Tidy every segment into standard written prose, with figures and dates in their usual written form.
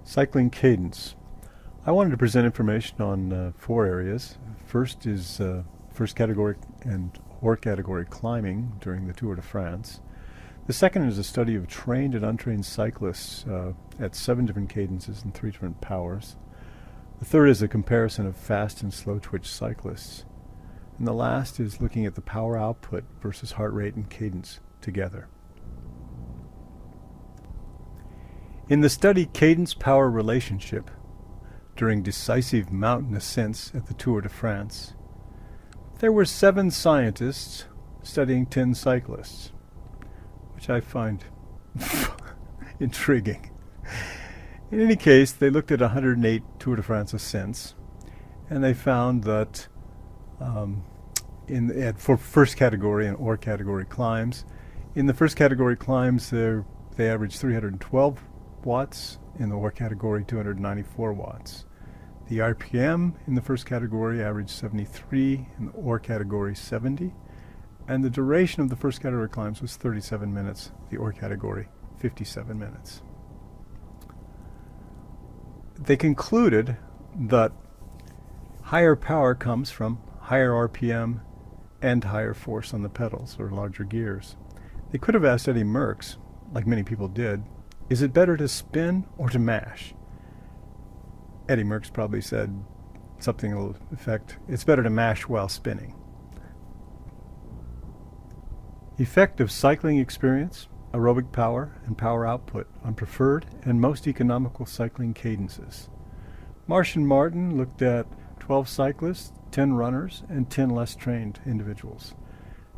Cycling cadence. I wanted to present information on four areas. First is first category and hors category climbing during the Tour de France. The second is a study of trained and untrained cyclists at 7 different cadences and 3 different powers. The third is a comparison of fast and slow twitch cyclists. And the last is looking at the power output versus heart rate and cadence together. In the study cadence-power relationship during decisive mountain ascents at the Tour de France, there were 7 scientists studying 10 cyclists, which I find intriguing. In any case, they looked at 108 Tour de France ascents, and they found that for first category and hors category climbs, in the first category climbs they averaged 312 watts, in the hors category 294 watts. The RPM in the first category averaged 73, in the hors category 70, and the duration of the first category climbs was 37 minutes, the hors category 57 minutes. They concluded that higher power comes from higher RPM and higher force on the pedals, or larger gears. They could have asked Eddie Merckx, like many people did, is it better to spin or to mash? Eddie Merckx probably said something to the effect, it's better to mash while spinning. Effect of cycling experience, aerobic power, and power output on preferred and most economical cycling cadences. Marsh and Martin looked at 12 cyclists, 10 runners, and 10 less trained individuals.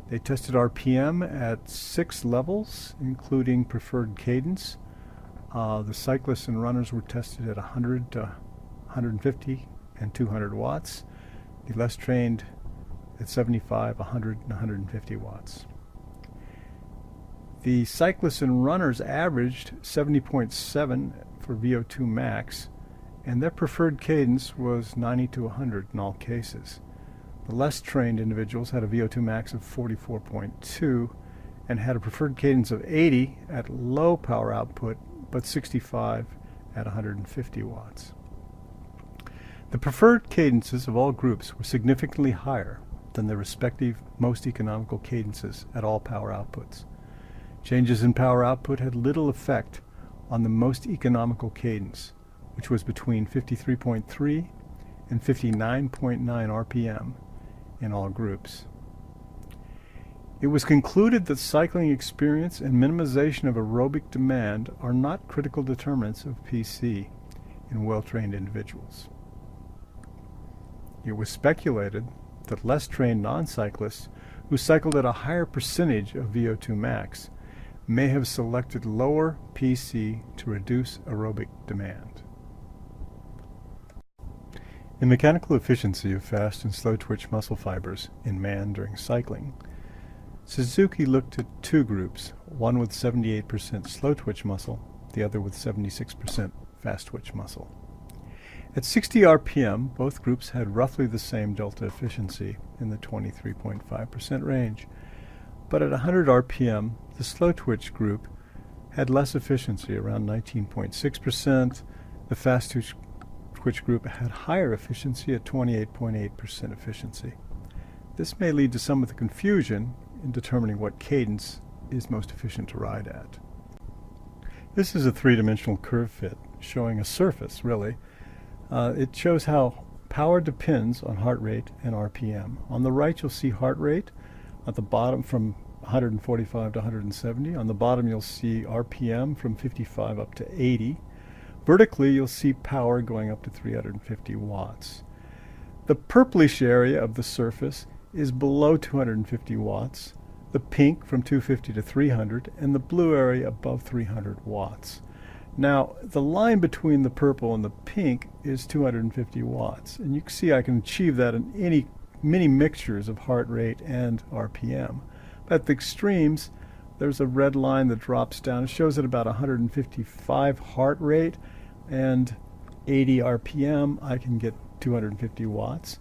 They tested RPM at 6 levels, including preferred cadence. The cyclists and runners were tested at 100 to 150 and 200 watts. The less trained at 75, 100, and 150 watts. The cyclists and runners averaged 70.7 for VO2 max, and their preferred cadence was 90 to 100 in all cases. The less trained individuals had a VO2 max of 44.2 and had a preferred cadence of 80 at low power output, but 65 at 150 watts. The preferred cadences of all groups were significantly higher than their respective most economical cadences at all power outputs. Changes in power output had little effect on the most economical cadence, which was between 53.3 and 59.9 RPM in all groups. It was concluded that cycling experience and minimization of aerobic demand are not critical determinants of PC in well-trained individuals. It was speculated that less trained non-cyclists who cycled at a higher percentage of VO2 max may have selected lower PC to reduce aerobic demand. In mechanical efficiency of fast and slow twitch muscle fibers in man during cycling, Suzuki looked at 2 groups, one with 78% slow twitch muscle, the other with 76% fast twitch muscle. At 60 RPM, both groups had roughly the same delta efficiency in the 23.5% range, but at 100 RPM, the slow twitch group had less efficiency, around 19.6%. The fast twitch group had higher efficiency at 28.8% efficiency. This may lead to some of the confusion in determining what cadence is most efficient to ride at. This is a 3-dimensional curve fit showing a surface, really. It shows how power depends on heart rate and RPM. On the right you'll see heart rate at the bottom from 145 to 170. On the bottom you'll see RPM from 55 up to 80. Vertically you'll see power going up to 350 watts. The purplish area of the surface is below 250 watts, the pink from 250 to 300, and the blue area above 300 watts. Now, the line between the purple and the pink is 250 watts, and you can see I can achieve that in many mixtures of heart rate and RPM. But at the extremes, there's a red line that drops down. It shows at about 155 heart rate and 80 RPM, I can get 250 watts.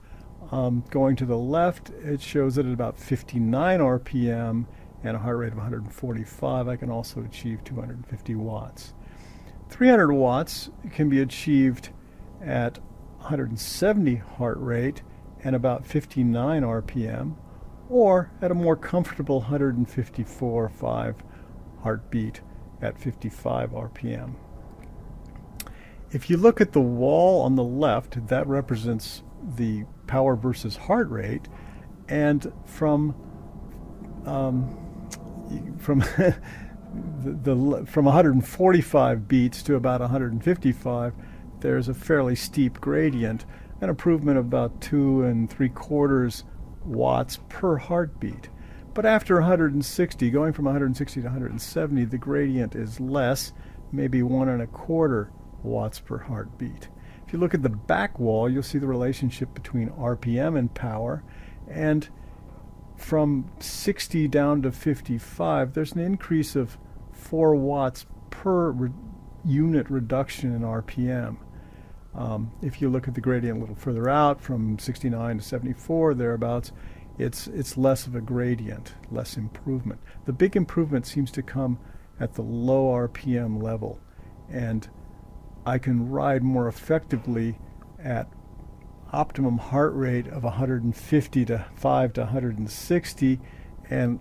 Going to the left, it shows it at about 59 RPM and a heart rate of 145. I can also achieve 250 watts. 300 watts can be achieved at 170 heart rate and about 59 RPM, or at a more comfortable 154.5 heartbeat at 55 RPM. If you look at the wall on the left, that represents the power versus heart rate, and from from 145 beats to about 155, there's a fairly steep gradient, an improvement of about 2 3/4 watts per heartbeat. But after 160, going from 160 to 170, the gradient is less, maybe 1 1/4 watts per heartbeat. If you look at the back wall, you'll see the relationship between RPM and power, and from 60 down to 55, there's an increase of 4 watts per unit reduction in RPM. If you look at the gradient a little further out, from 69 to 74, thereabouts, it's less of a gradient, less improvement. The big improvement seems to come at the low RPM level, and I can ride more effectively at optimum heart rate of 155 to 160 and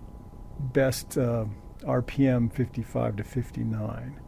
best RPM 55 to 59.